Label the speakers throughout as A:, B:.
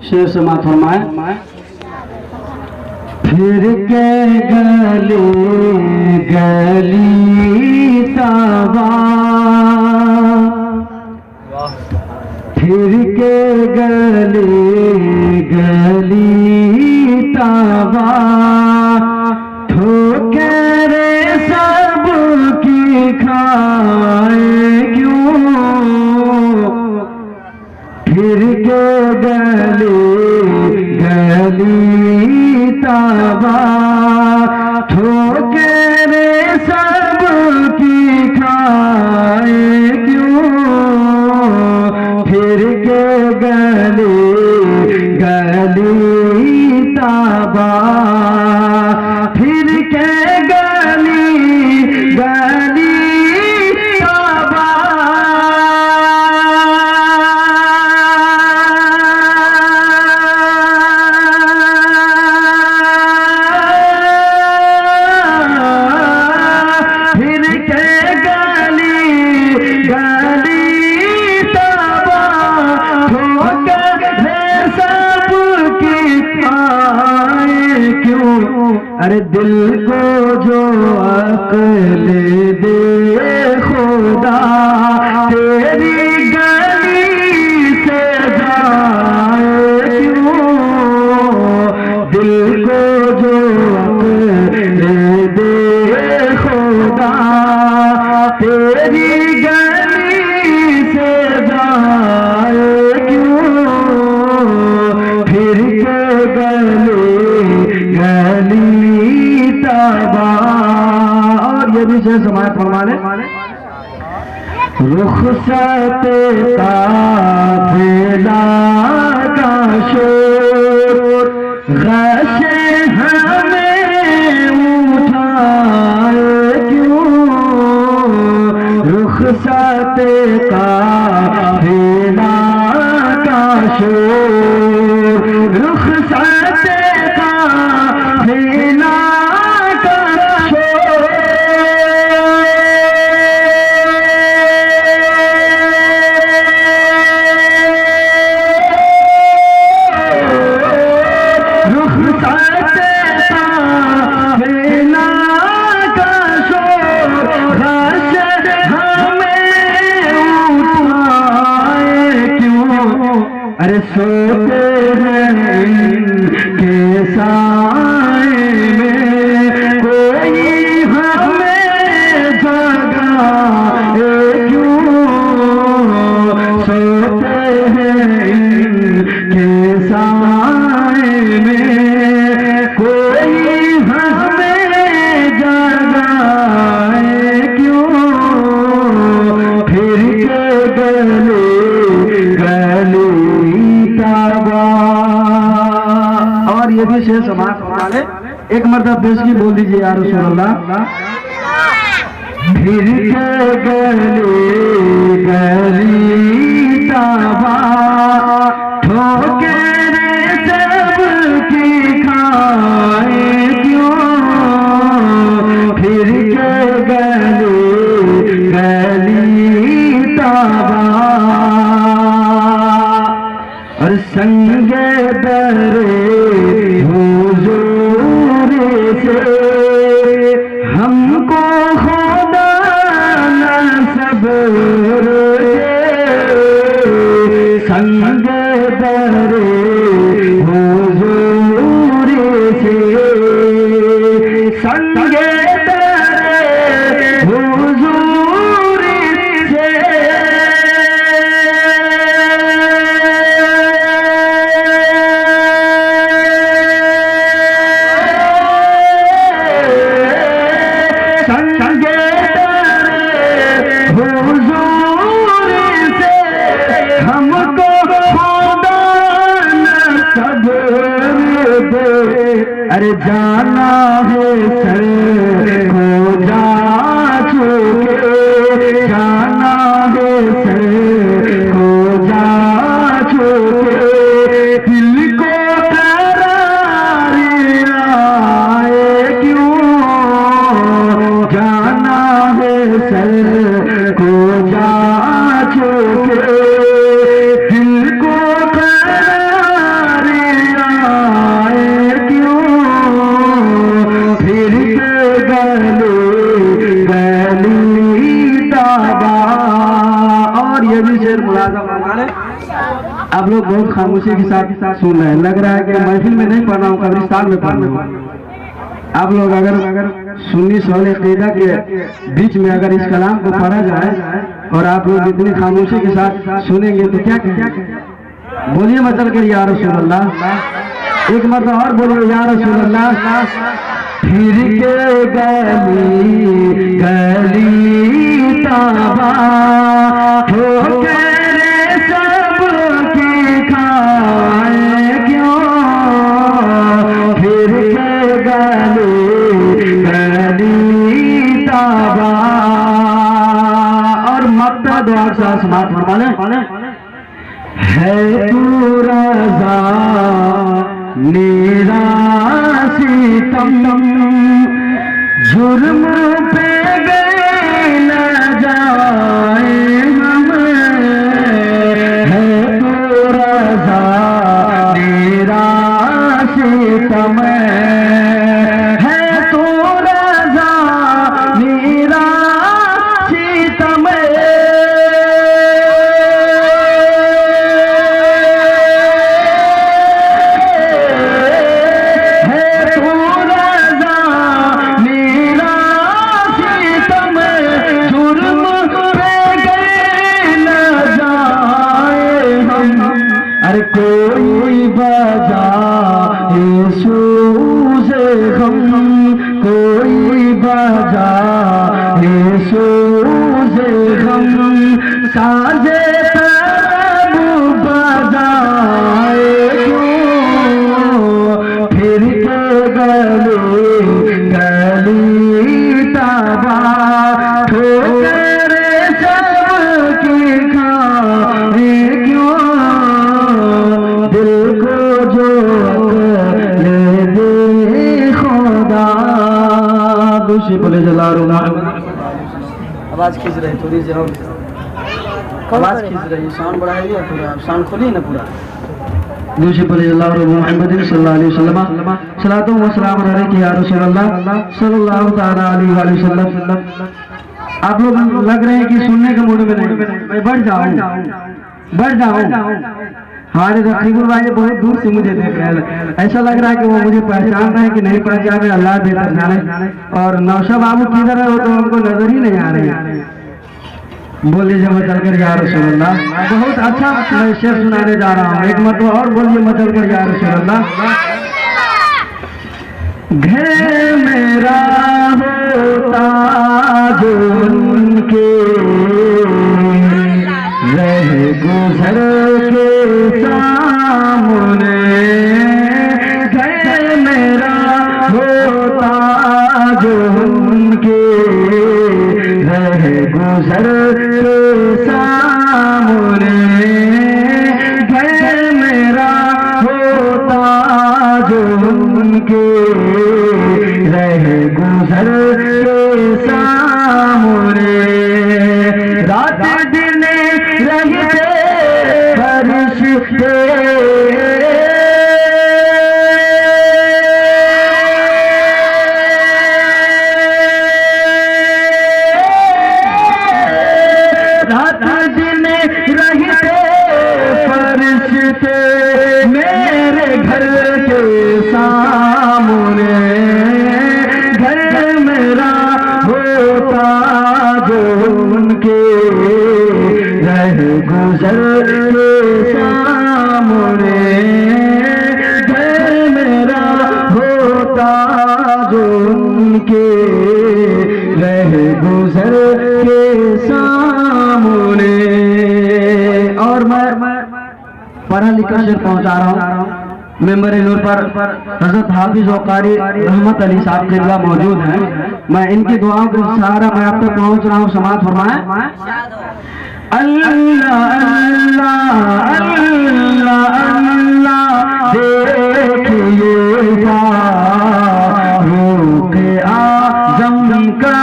A: शेर समात फरमाए। फिर के गली गली ताबा, फिर के गली गली ताबा, ठोकर सब की खाए क्यों, फिर के गली गली ताबा, ठोकर सब की खाए क्यों, फिर के गली गली ताबा, फिर के गली गली ताबा, फिर के गली गली ताबा, ठोकर सब की खाए क्यों, अरे दिल को जो अक्ल दे खुदा, तेरी गली से जाए क्यों, दिल को जो अक्ल दे खुदा, तेरी गली से जाए क्यों, फिर के गली गली ताबा। और ये भी से समाज फरमा ले। रुखसत काफिला का शोर, गशे हमें उठाए क्यों, रुखसत काफिला का शोर, रुखसत काफिला का शोर, रुखसत काफिला का शोर, गश हमें उठाए क्यों, अरे सोते हैं इनके साए में, कोई हमें जगाए क्यों, सोते हैं इनके साए में, कोई हमें जगाए क्यों, फिर के गली गली ताबा। और ये भी शेर समाज वाले एक मरतबा पेश की बोल दीजिए या रसूल अल्लाह। फिर के गली गली ताबा, ठोकर सब की खाए क्यों, फिर के गली गली ताबा, और संगे दरे हुजूर से हमको खुदा नसब दे, संगे दरे हुजूर से, संगे दरे हुजूर से, संगे दरे हुजूर से, हमको खुदा नसब दे, अरे जाना है सर को जा चुके, जाना है सर को जा चुके, दिल को करार आए क्यों, जाना है सर को जा चुके, दिल को करार आप लोग बहुत खामोशी के साथ सुन रहे हैं, लग रहा है कि महफिल में नहीं पढ़ रहा हूँ, कब्रिस्तान में पढ़ रहा हूँ। आप लोग अगर सुन्नी सहल अक़ीदा के बीच में अगर इस कलाम को पढ़ा जाए और आप लोग इतनी खामोशी के साथ सुनेंगे तो क्या कहें? बोलिए मचल कर या रसूल अल्लाह, एक मतलब और बोलिए या रसूल अल्लाह। फिर के गली गली ताबा हो करे सबकी खाए क्यों, फिर के गली गली ताबा। और मक्ता दुआ के साथ समाप्त फरमा लें। है तू रज़ा मेरा सितम, जुर्म पे गए न जाए हम, है तू रज़ा मेरा सितम, है तू रज़ा मेरा सितम। अरे कोई बजा यीशु से गम, कोई बजा यीशु से गम, साजे तब बजाए क्यों, फिर के गली गली ताबा ठोकर सबकी खाए क्यों, दिल को जो ले दे खुदा। दूसरी बोले जलारो आवाज खींच रही थोड़ी सी, आवाज खींच रही, साउंड बढ़ाइए पूरा, साउंड खोलिए ना पूरा। दूसरी बोले जलारो मोहम्मद सल्लल्लाहु अलैहि वसल्लम, सलातो व सलाम अलैहि या रसूल अल्लाह सल्लल्लाहु तआला अलैहि वसल्लम। आप लोग लग रहे हैं कि सुनने के मूड में नहीं, मैं बढ़ जाऊं। हमारे रकीबुल भाई बहुत दूर से मुझे देख रहे हैं, ऐसा लग रहा है कि वो मुझे पहचान रहे हैं कि नहीं पहचान रहे, अल्लाह बेहतर जाने। और नौशा बाबू किधर है, वो तो हमको नजर ही नहीं आ रहे। बोलिए जब मचल कर या रसूल अल्लाह। बहुत अच्छा मैं शेर सुनाने जा रहा हूँ, एक मतलब और बोलिए मचल कर या रसूल अल्लाह। घर मेरा होता जो उनके रह गुजर के सामने, घर मेरा होता जो उनके रह गुजर के सामने, घर मेरा होता जो उनके रह गुजर के सामने, रात दिन रहते फरिश्ते रात दिन रहते फरिश्ते मेरे घर के सामने, घर मेरा होता जो उनके रह गुजर के सामने, घर मेरा होता जो उनके रह गुजर के सामने। और मैं पढ़ा लिखा शेर पहुंचा रहा हूँ। मेंबर नूर पर हजरत हाफिज और कारी रहमत अली साहब किबला मौजूद हैं। मैं इनकी दुआओं के सहारा मैं आप तक पहुंच रहा हूँ। समाज फरमाएं। अल्लाह अल्लाह अल्लाह अल्लाह देखिए फारूक आज़म का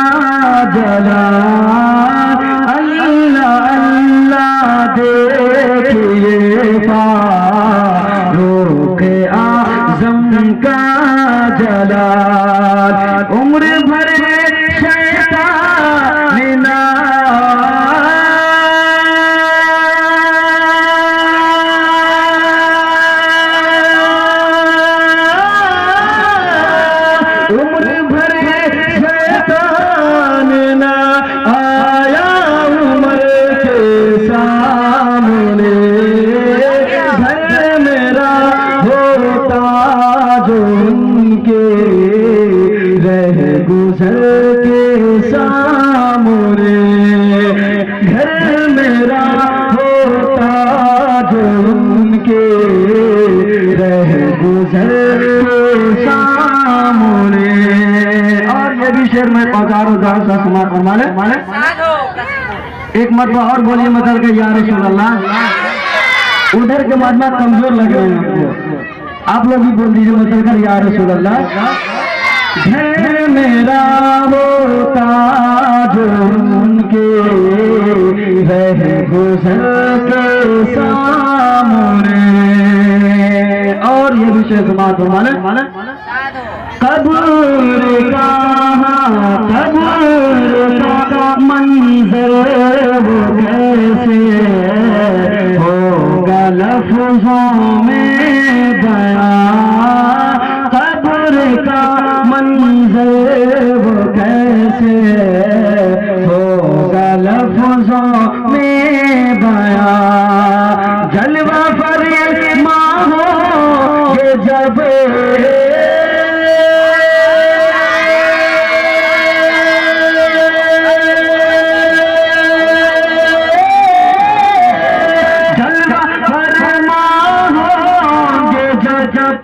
A: जलाल, अल्लाह अल्लाह देखिए फारूक आज़म का जलाल, उम्र भर शैतान उनके रह गुजर के सामने। और ये भी शेर में पहुंचारो सा समाज माले एक मरतबा और बोलिए मतलब के या रसूल अल्लाह। उधर के मजमा कमजोर लग रहे हैं आपको, आप लोग भी बोल दीजिए मतलब कर या रसूल अल्लाह। घर मेरा होता जो उनके रह गुजर के सामने। और ये विषय समाज माने कब्र का मंजर वो कैसे होगा लफ्ज़ों में बयां। कब्र का मंजर वो कैसे होगा लफ्ज़ों में बयां। जलवा फरमा हो ये जब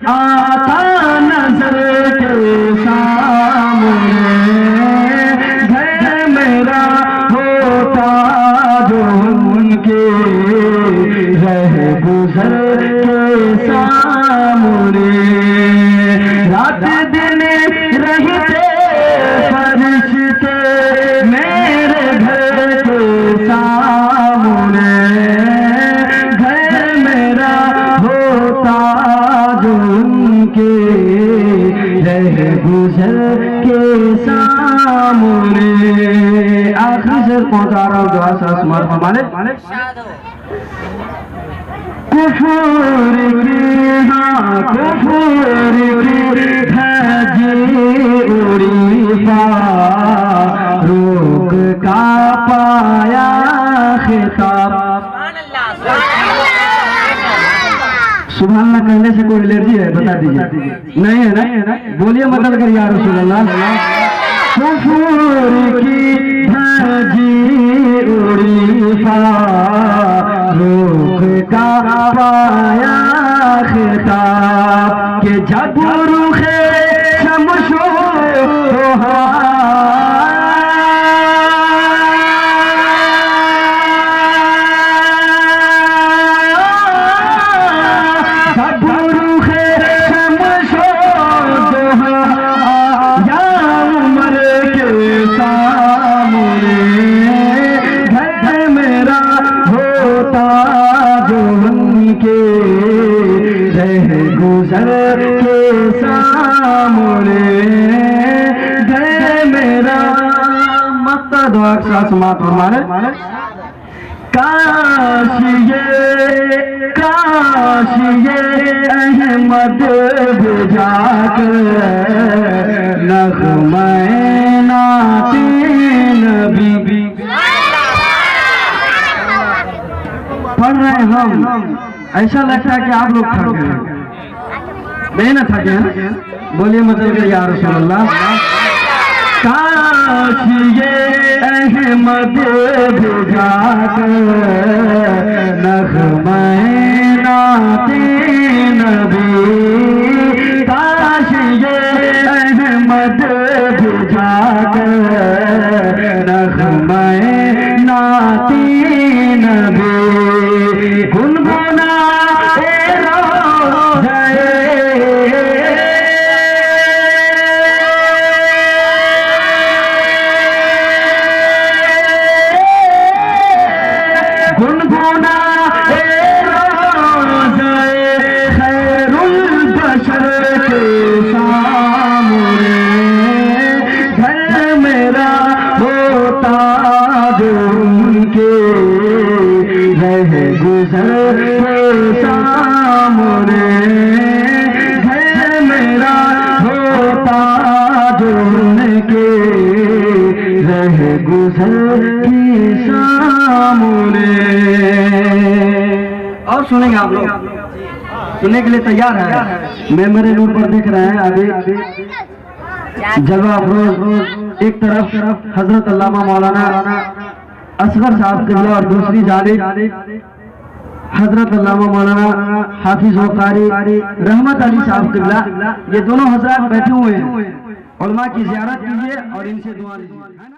A: आता नजर के सामने। घर मेरा होता जो उनके रह गुजर के सामने। रात दिन रहते फरिश्ते मेरे घर के सामने। घर मेरा होता उनके रह गुजर के सामने। आखिरी से पहुंचा रहा हूँ दुआ से आसमान हमारे कुफर की हाँ कुफर की धजी उड़ी फारूक का पाया खिताब। सुभान अल्लाह कहने से कोई एलर्जी है बता दीजिए। नहीं है ना बोलिए मतलब कर या रसूल अल्लाह। कुफर की धजी उड़ी फारूक का पाया खिताब। के जब रुखे शमशो गुजर के सामने। घर मेरा मत दो साथ समात हमारे काश ये अहमद बुझाकर नग़्मे नाते नबी पढ़ रहे हम। ऐसा लगता है कि आप लोग थक गए, नहीं ना थके हैं? बोलिए मतलब के या रसूल अल्लाह। काश ये अहमद बुझाकर नग़्मे नाते नबी। काश ये अहमद बुझाकर नग़्मे नाते नबी। गुनगुना गुजर के सामने। घर मेरा होता जो उनके रह गुजर के सामने। और सुनेंगे आप लोग, सुनने के लिए तैयार है? मेमोरी नोट पर देख रहे हैं अभी जलवा अफरोज एक तरफ हजरत अल्लामा मौलाना असगर साहब किबला और दूसरी जानिब हजरत अल्लामा मौलाना हाफिज वकारी रहमत अली साहब किबला, ये दोनों हजरात बैठे हुए हैं। उलमा की ज़ियारत कीजिए और इनसे दुआ लीजिए।